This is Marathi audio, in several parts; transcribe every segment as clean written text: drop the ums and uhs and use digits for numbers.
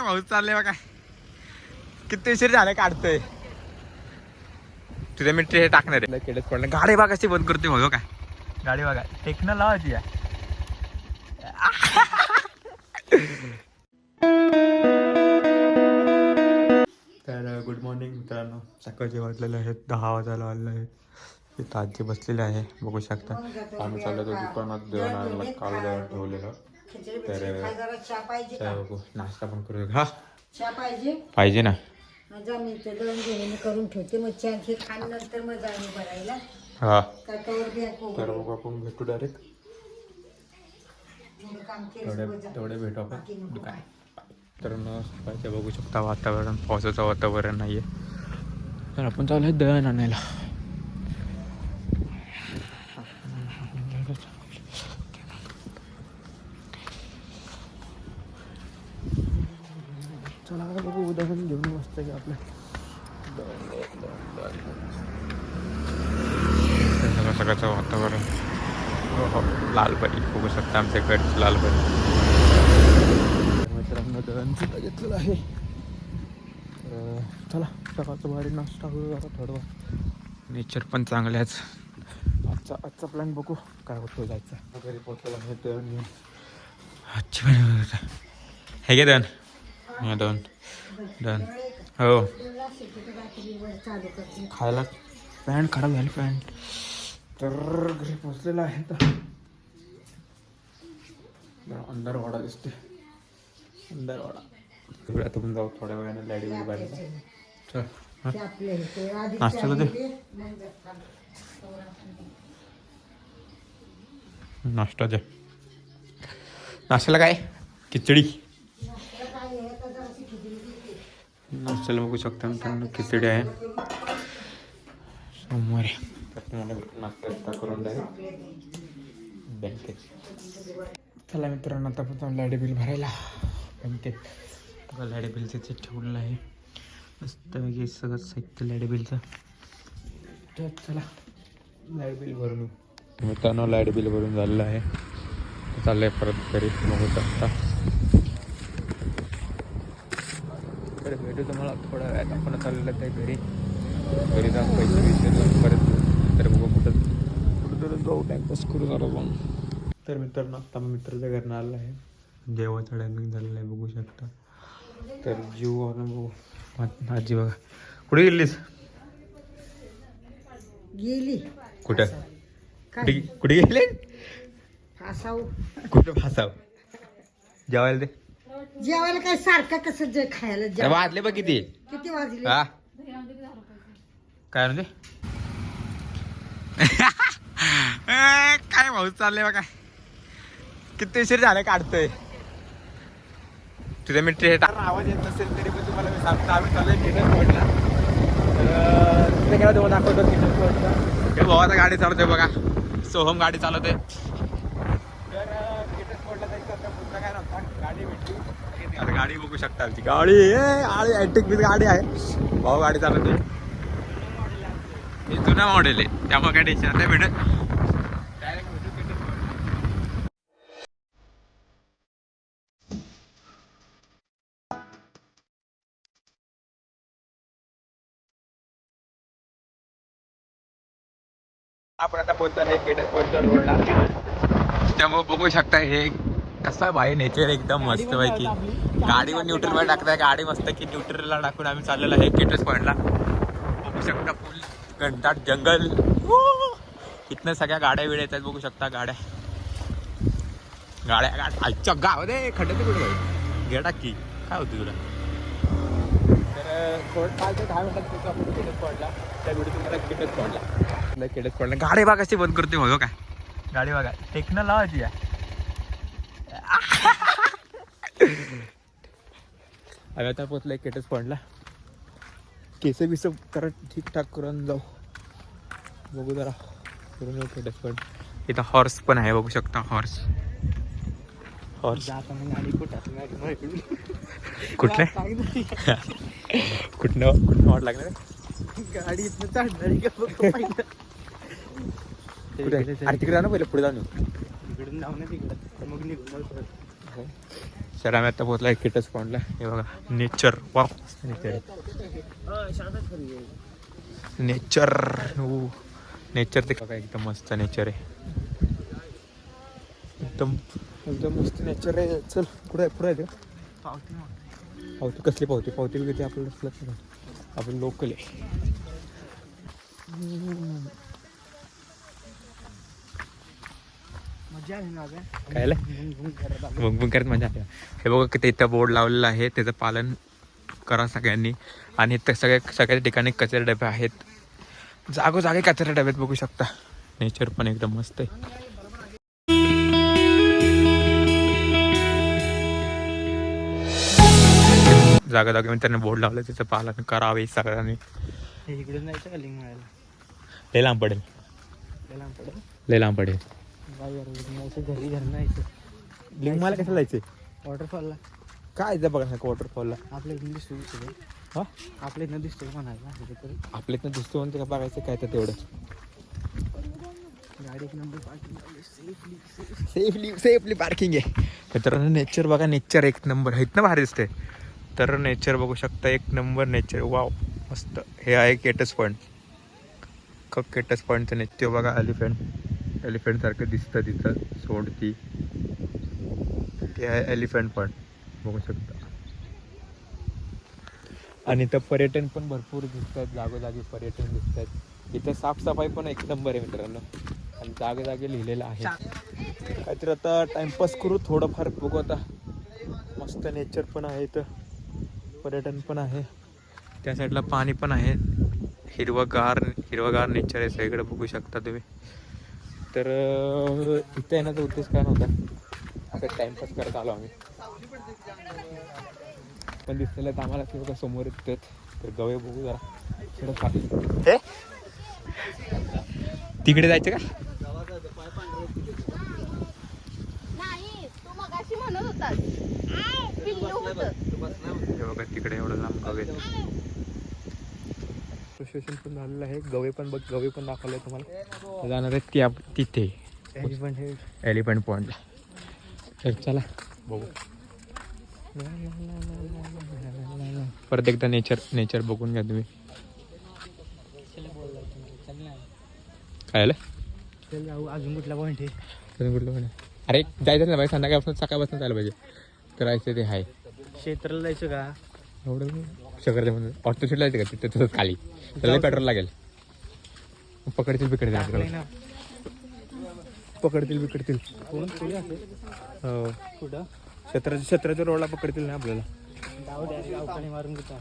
भाऊ चालले बघा. किती उशीर झालं काढतोय. तुझ्या मी ट्रे टाकणार आहे. केडच पडलं. गाडी बघा कशी बंद करते भाऊ. काय गाडी बघा टेक्न लावायची या. तर गुड मॉर्निंग मित्रांनो. सकाळचे वाजलेले आहेत 10 वाजायला आलेले आहेत. इथं आजी बसलेले आहे बघू शकता. आम्ही चाललो दुकानात जेवण आणलं काल जेवण ठेवलेलं. तर बघू नाश्ता पण करू. हा पाहिजे ना. करून ठेवते मग चहा घे खाल्ल्यानंतर मग जाणे भरायला. हा तर बघू आपण भेटू डायरेक्ट. तेवढे भेटू आपण दुकान. तर सकाळचे बघू शकता वातावरण पावसाचं वातावरण नाहीये. तर आपण चालू आहे दळण आणायला. चला बघू दळण घेऊन मस्त आहे आपलं. सकाळचं वातावरण हो लालपरी बघू शकता. आमच्या घरची लालपरी. मित्रांनो दळण सुद्धा घेतलेलं आहे. तर चला सकाळचं भारी नाश्ता होईल आता थोडं. नेचर पण चांगलं आहे. आजचा प्लॅन बघू काय होतो. जायचं घरी पोहोचला आहे दळण घेऊन. आजची पण हे घे दळण. हा दळण हो खायला. पॅन्ट खराब झाली पॅन्ट. तर घरी पोचलेला आहे. तर अंदरवाडा दिसते. अंदरवाडा आता पण जाऊ थोड्या वेळाने. लाईट बिल बाहेर नाश्त्याला दे. नाश्ता द्या. नाश्त्याला काय खिचडी. नाश्त्याला बघू शकता मित्रांनो खिचडी आहे. सोमवारी तर तुम्हाला नाश्ता करून द्या बँकेत. चला मित्रांनो आता पण लाईट बिल भरायला बँकेत. बघा लाईट बिलचं ते ठेवलेलं आहे मस्त वगैरे सगळं साहित्य लाईट बिलचं. तर चला लाईट बिल भरून मित्रांनो. लाईट बिल भरून झालेलं आहे. चाललंय परत घरी बघू शकता. तर भेटू तुम्हाला थोड्या वेळात. आपण चाललेलं आहे घरी जाऊन पैसे देऊन परत. तर बघू कुठं जाऊ टाइमपास करू जरा जाऊन. तर मित्रांनो आता मित्राच्या घरनं आलं आहे. जेवायचं टायमिंग झालेलं आहे बघू शकता. तर जीव बघू. आजी बघा कुठे गेलीस. गेली कुठं कुठे गेले. कुठं फासाव. जेवायला दे. जेवायला काय सारखं कसं जे खायला वाजले बघ किती वाजले. हा काय म्हणजे काय भाऊ चालले बघा. किती उशीर झालं काढतोय. तुझ्या मी ट्रे आवाज येत नसेल तरी पण तुम्हाला मी सांगतो. आम्ही चाललोय किटन पॉईंटला. तिथे गेला तेव्हा दाखवतो किटन पॉईंटला. हे भावाचा गाडी चालवतोय बघा. सोहम गाडी चालवतोय. तर किटन पॉईंटला जायचं पुढचा काय नव्हता. गाडी भेटली. आता गाडी बघू शकता. आमची गाडी ॲटिक बी गाडी आहे. भाऊ गाडी चालवतोय. हे जुना मॉडेल आहे त्यामुळे काय टेन्शन नाही भेटत. डायरेक्ट भेटू किटन पॉईंट. आपण आता पोहोचणार आहे केडस पॉईंट रोडला. त्यामुळे बघू शकता हे कसं भाई नेचर एकदम मस्त पैकी. गाडीवर न्यूट्रलवर टाकताय. गाडी मस्त की न्यूट्रलला टाकून आम्ही चाललेलो आहे केडस पॉईंटला. बघू शकता फुल घनदाट जंगल. इथनं सगळ्या गाड्या वेळ येतात बघू शकता. गाड्या आजच्या गाव दे खड्ड्यात कुठे जाऊ घे टाकी काय होतं तुला. तर 5 ते 10 मिनिटात पोहोचू आपण केडस पॉईंटला. त्या व्हिडिओ तुम्हाला केडस पॉईंटला. केडस पॉईंटला गाडी बघा कशी बंद करते भाऊ. काय गाडी बघा टेक्न लावायची या. आम्ही आता पोचलोय केडस पॉईंटला. केस बिस करा ठीकठाक करून जाऊ. बघू जरा करून येऊ केडस पॉईंट. इथं हॉर्स पण आहे बघू शकता. हॉर्स कुठले कुठनं वाट लागणार गाडी इथनं चढणारी अरे तिकडे जा ना पहिले पुढे जाऊन इकडून जाऊ ना तिकडं मग निघून सर आम्ही आता पोहोचला किटस पॉइंटला. हे बघा नेचर, वाव नेचर नेचर हो नेचर ते बघा एकदम मस्त नेचर आहे. एकदम एकदम मस्त नेचर आहे. चल कुठं आहे पुढे आहे पावती कसली पावती पावती किती आपल्याला लक्षात नाही. आपण लोकल आहे. मजा आहे ना काय बुंग करत मजा आली. हे बघा किती इथं बोर्ड लावलेलं आहे त्याचं पालन करा सगळ्यांनी. आणि इथं सगळ्या ठिकाणी कचरा डबे आहेत. जागोजागी कचरा डब्यात बघू शकता. नेचर पण एकदम मस्त आहे. जागोजागी त्यांनी बोर्ड लावलं त्याचं पालन करावे सगळ्यांनी. इकडे जायचं का लिंग मिळायला? लय लांब पडेल लय लांब पडेल. घरी घर नाही लिंग मला कसं जायचंय वॉटरफॉलला. काय जा बघा वॉटरफॉलला आपल्या इथून दिसतो हा आपल्या इथं दिसतो म्हणायला आपल्या इथं दिसतो म्हणते का बघायचं काय तर तेवढं. गाडी एक नंबर सेफली पार्किंग आहे. तर नेचर बघा नेचर एक नंबर इथनं भारी दिसते. तर नेचर बघू शकता एक नंबर नेचर वाव मस्त. हे आहे केटस पॉईंट. केटस पॉईंटचं नेचर बघा. एलिफंट सारखं दिसतं तिथं सोडती. ते आहे एलिफंट पॉईंट बघू शकता. आणि इथं पर्यटन पण भरपूर दिसतात. जागोजागी पर्यटन दिसतात. इथं साफसफाई पण एक नंबर आहे मित्रांनो. आणि जागोजागी लिहिलेलं आहे. काहीतरी आता टाइमपास करू थोडंफार बघू आता. मस्त नेचर पण आहे इथं. पर्यटन पण आहे. त्या साईडला पाणी पण आहे. हिरवगार नेचर आहे सगळीकडे बघू शकता तुम्ही. तर इथं येण्याचा उद्देश काय नव्हता. असं टाइमपास करत आलो आम्ही. पण दिसलेलं तर आम्हाला ते बघा समोर येतात. तर गवे बघू जरा. तिकडे जायचं का? नाही तू मगाशी म्हणत होतास पिल्लू होतं. हे बघा तिकडे एवढं लांब गवे. प्रोसेशन पण झालेलं आहे. गवे पण दाखवले तुम्हाला. जाणार आहे तिथे एलिफंट पॉइंटला. तर चला बघू. परत एकदा नेचर बघून घ्या तुम्ही. काय आलं अजून कुठला पॉईंट आहे? कुठलं पण अरे जायचं ना भाई. संध्याकाळपासून सकाळपासून जायला पाहिजे. करायचं ते आहे. क्षेत्राला जायचं का? एवढं शकरते म्हणून ऑटो शूट जायचं का तिथे तसंच खाली. त्याला पेट्रोल लागेल. पकडतील आपल्याला. पकडतील कोण हो कुठं? सत्राच्या रोडला पकडतील ना आपल्याला. गावकडे मारून घेता.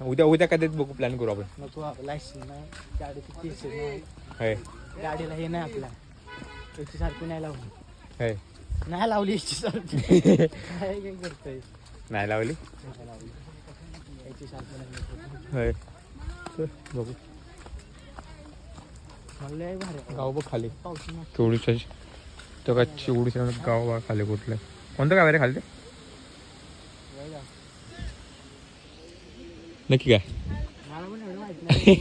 उद्या कधी बघू प्लॅन करू आपण. नको लायसन नाही गाडीची केस नाही. आहे गाडीला हे नाही आपल्या याची सारखी नाही लावली. आहे नाही लावली याची सारखी. काय करतोय? नाही लावली याची सारखी नाही. होय बघू. मला भारी गाव बघ खाली. पावशी चिवडीच्या तो का चिवडीच्या गाव बघा खाली. कुठलं कोणतं गाव आहे रे खाली ते? नक्की काय मला पण एवढं माहिती नाही.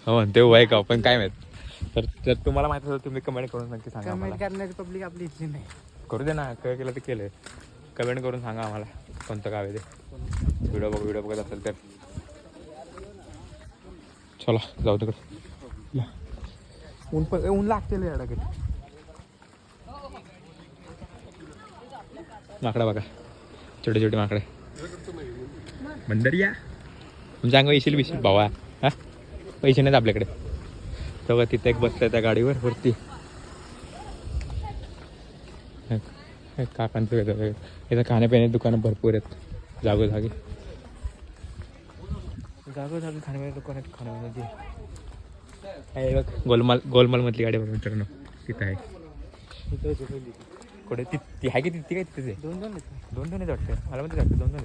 हो ते वय गाव पण काय माहित. तर जर तुम्हाला माहित असेल तुम्ही कमेंट करून नक्की सांगा कमेंट आम्हाला. करणारी पब्लिक आपली इथली नाही. करू दे ना. काय केलं ते केलं. कमेंट करून सांगा आम्हाला कोणतं गाव आहे ते. व्हिडिओ बघत असेल तर चला जाऊ तिकडे. ऊन लागते लय अडकत. माकडा बघा छोटे माकडे. बंदरिया तुमच्या अंग येशील बिशील भावा. हा पैसे नाहीत आपल्याकडे. तेव्हा तिथे एक बसलाय त्या गाडीवर वरती. काकांचं वेगळं इथं खाण्यापिण्याची दुकानं भरपूर आहेत जागोजागी. खाण्यापिण्याची दुकान आहेत. खाण्यापिण्याची आहे बघ. गोलमाल मधली गाडी बघ मित्रांनो. तिथं आहे कुठे ती आहे की ती काय तिथे? दोन आहेत वाटतं. मला म्हणते वाटतं 2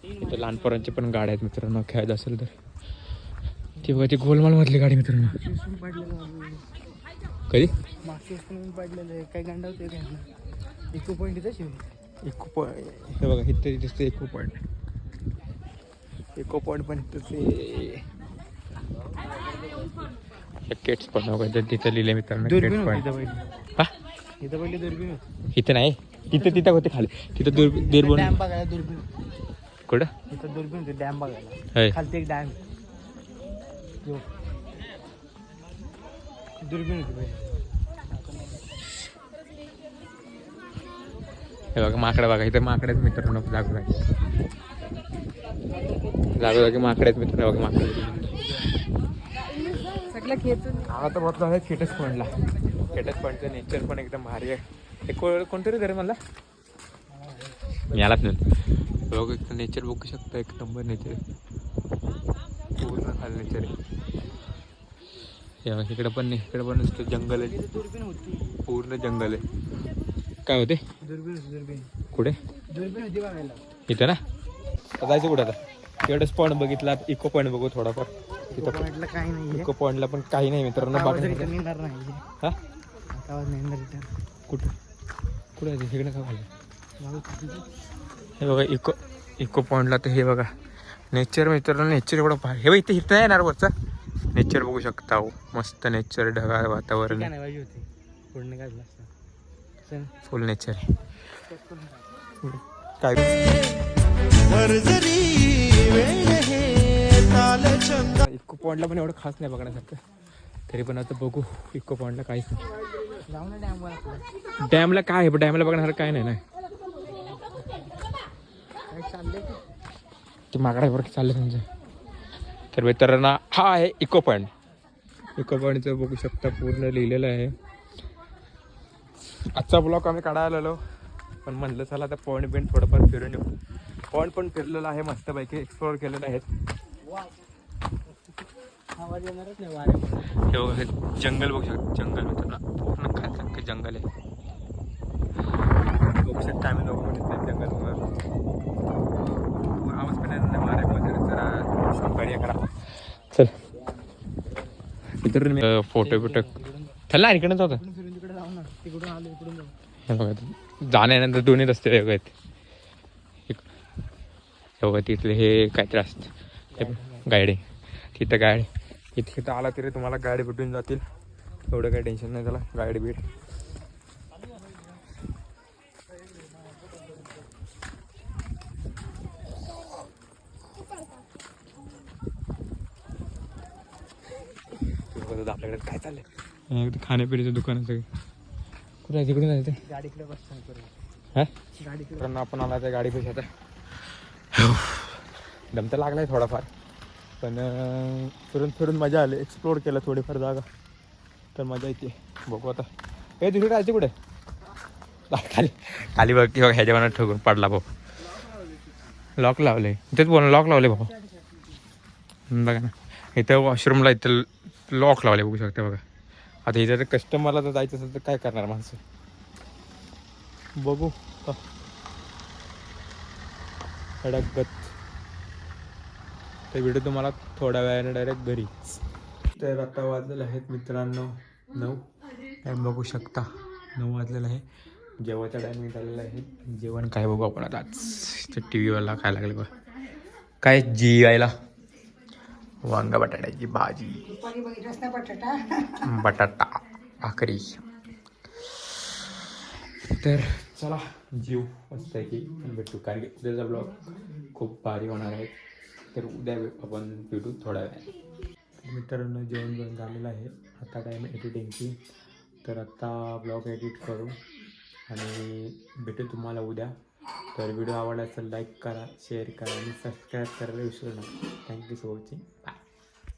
इथे लहान पोरांची पण गाड्या आहेत मित्रांनो. खेळायचं असेल तर ती बघा ती गोलमाल मधली गाडी मित्रांनो. कधी मागच्या पडलेलं आहे काय गांडावते इको पॉईंट इथं शिव. इको पॉईंट हे बघा इथं दिसतं. इको पॉईंट पण इथंच. केट्स पण तिथं लिहिले मित्रांनो. केट्स पॉईंट. हा इथं पहिली दुर्बीण होती. इथे नाही, तिथं होते खाली. तिथं दुर्बीण. डॅम बघायला दुर्बीण. कुठं? इथं दुर्बीण होती डॅम बघायला. होय. खालती एक डॅम दुर्बीण होती पहिली. हे बघा माकडं बघा, इथं माकडेच मित्रांनो जागोजागी माकडेच मित्रांनो बघा माकडे. सगळं खेचून आता बघतो आहे खेटस पॉईंटला. खेटस पॉईंटचं नेचर पण एकदम भारी आहे. हे कोणतरी घर मला यालाच नाही बघ, एक नेचर बघू शकता. एक नंबर नेचर आहे, पूर्ण खाली नेचर आहे. इकडं पण नाही, इकडं पण नुसतं जंगल आहे, दुर्बीण होती. पूर्ण जंगल आहे. काय होते? दुर्बीण होती. दुर्बीण कुठे? दुर्बीण होती बघायला. इथं ना. आता जायचं कुठं? आता तिकडंच पॉईंट बघितला, इको पॉईंट बघू थोडाफार. इथं म्हटलं काही नाही. इको पॉईंटला पण काही नाही मित्रांनो. निघणार नाही. हा आवाज नाही येणार इथं. कुठं कुठं आहे इकडे काय झालं? हे बघा इको पॉईंटला तर हे बघा नेचर मित्रांनो. नेचर एवढं भारी. हे बघा इथे इथं येणार वरचा नेचर बघू शकता. हो मस्त नेचर, ढगाळ वातावरण, काय नाही पाहिजे होती पुढे काढलं असतं. फुल नेचर आहे. काय इको पॉईंटला पण एवढं खास नाही बघण्यासारखं. तरी पण आता बघू इको पॉईंटला काहीच नाही. जाऊ ना डॅमवर. डॅमला काय आहे? डॅमला बघण्यासारखं काय नाही ना. काय चाललंय ते माकडावर चाललं समजा. तर मित्रांनो हा आहे इको पॉईंट. इको पॉईंटचं बघू शकता पूर्ण लिहिलेलं आहे. आजचा ब्लॉग आम्ही काढायला आलो, पण म्हणलं चला आता पॉईंट बिंट थोडंफार फिरून येऊ. पॉईंट पण फिरलेलं आहे, मस्तपैकी एक्सप्लोअर केलेलं आहे. आवाज येणारच नाही वाऱ्यामुळे. हे जंगल बघू शकतो. जंगल मित्रांनो पूर्ण खालचं जंगल आहे. बघू शकता आम्ही लोक पण जंगल आवाज पण नाही वाऱ्यामध्ये. जरा पर्याय करा. चल मित्रांनो मी फोटो बिटो चला इकडे होता. फिरून तिकडे जाऊ ना. तिकडून आलो इकडून जाऊ. हे बघा जाण्यानंतर दोन्ही रस्ते वेगळे आहेत. हे बघा तिथले हे काहीतरी असतं गाईड आहे. तिथं गाईड इथं आला तरी तुम्हाला गाईड भेटून जातील. एवढं काही टेन्शन नाही त्याला. गाईड बीड आपल्याकडे काय चाललंय? खाण्यापिण्याचं दुकान सगळे कुठं आहे? तिकडून आहे ते गाडीकडे बसतो. हा गाडीकडे आपण आला त्या गाडी पैसे आता दम तर लागलाय थोडाफार, पण फिरून फिरून मजा आली. एक्सप्लोर केलं थोडीफार जागा, तर मजा येते. बघू आता. हे दुसरी राहायचे कुठे? खाली खाली बघ की बघ ह्याच्या मनात ठोकून पडला भाऊ. लॉक लावले तेच बोल. लॉक लावले भाऊ. बघा ना इथं वॉशरूमला इथं लॉक लावले बघू शकता बघा. आता इथं कस्टमरला तर जायचं असेल तर काय करणार माणसं. बघू अडगत. तर व्हिडिओ तुम्हाला थोड्या वेळाने डायरेक्ट घरी. तर आता वाजलेलं आहेत मित्रांनो 9. टाईम बघू शकता 9 वाजलेलं आहे. जेवायचा टायमिंग झालेला आहे. जेवण काय बघू आपण आता. आज टी व्हीवरला काय लागले बघ. काय जेवायला वांगा बटाट्याची भाजी, बटाटा भाकरी. तर चला जीव मस्त आहे की भेटू, कारण की उद्याचा ब्लॉग खूप भारी होणार आहे. तर उद्या आपण भेटू थोड्या वेळाने. मित्रांनो जेवण झालेलं आहे. आता टाईम एडिटिंगची. तर आता ब्लॉग एडिट करू आणि भेटू तुम्हाला उद्या. तर व्हिडिओ आवडला असेल लाईक करा, शेअर करा आणि सबस्क्राईब करायला विसरू नका. Thank you for watching. बाय.